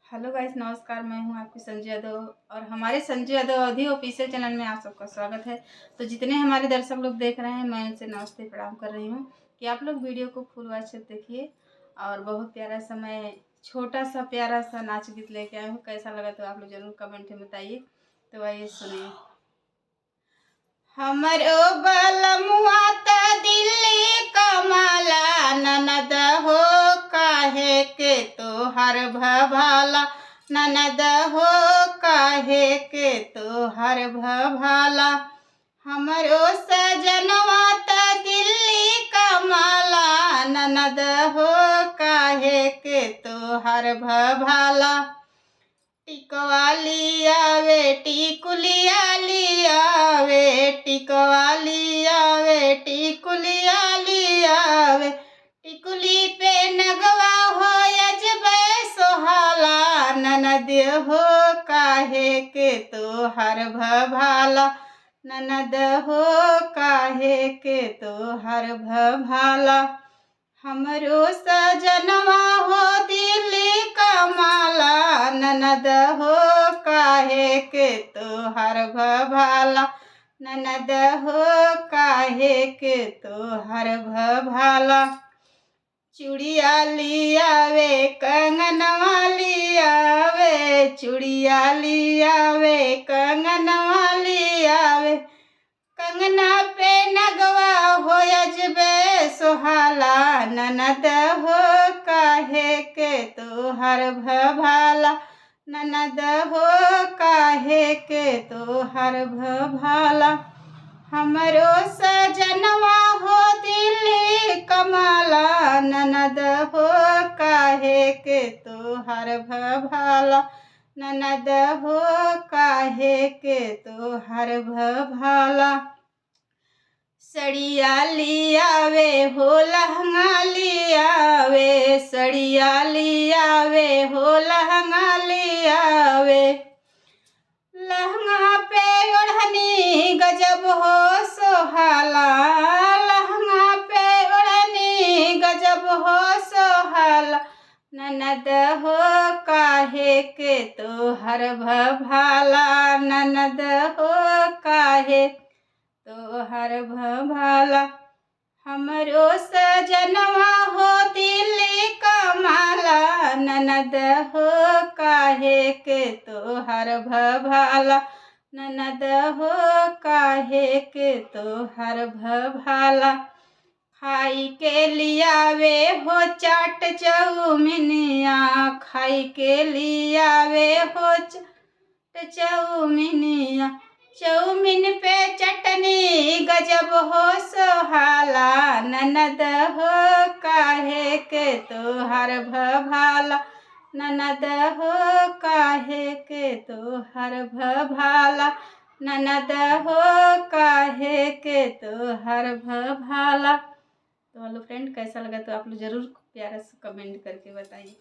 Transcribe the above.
Hello guys, नमस्कार। मैं हूं आपकी संजय यादव और हमारे संजय यादव अवधी ऑफिशियल चैनल में आप सबका स्वागत है। तो जितने हमारे दर्शक लोग देख रहे हैं, मैं उनसे नमस्ते प्रणाम कर रही हूं कि आप लोग वीडियो को फुल वॉच से देखिए। और बहुत प्यारा सा मैं छोटा सा प्यारा सा नाच गीत लेके आई हूँ। कैसा लगा तो आप लोग जरूर कमेंट में बताइए। तो आइए सुनिए। हमरो बलमुआ त दिल्ली कमाला, ननद हो काहे के तोहर भभाला, ननद हो काहे के तोहर भभाला। हमरो सजनवा त दिल्ली कमाला, ननद हो काहे के तोहर भभाला। टिकवा लियावे टिकुलिया लियावे, टिकवा लियावे टिकुलिया लियावे, टिकुली पे नगवा हो अजबे सोहाला, ननद हो काहे के तोहर भभाला, ननद हो काहे के तोहर भभाला। हमरो सजनवा हो दिल्ली कमाला, ननद हो काहे के तोहर भभाला, ननद हो काहे के तोहर भभाला। चूड़िया लियावे कंगनवा लियावे, चूड़िया लियावे कंगनवा लियावे, कंगना पे नगवा हो अजबे सोहाला, ननद हो काहे के तोहर भभाला, ननद हो काहे के तोहर भभाला। हमरो सजनवा हो दिल्ली कमाला, ननद हो काहे के तोहर भभाला, ननद हो काहे के तोहर भभाला। सड़िया लियावे हो लहंगा लियावे, सड़िया लियावे हो लहंगा लियावे, लहंगा पे ओढ़नी गजब हो सोहाला, लहंगा पे ओढ़नी गजब हो सोहाला, ननद हो काहे के तोहर भभाला, ननद हो काहे तोहर भभाला। हमरो सजनवा हो दिल्ली कमाला, ननद हो काहे के तोहर भभाला, ननद हो काहे के तोहर भभाला। खाई के लियावे हो चाट चौमिनिया, खाई के लियावे हो चाट चौमिनिया, चौमिन पे चटनी गजब हो सोहाला, ननद हो काहे के तोहर भभाला, ननद हो काहे के तोहर भभाला, ननद हो काहे के तोहर भभाला। तो हेलो फ्रेंड, कैसा लगा तो आप लोग ज़रूर प्यारा से कमेंट करके बताइए।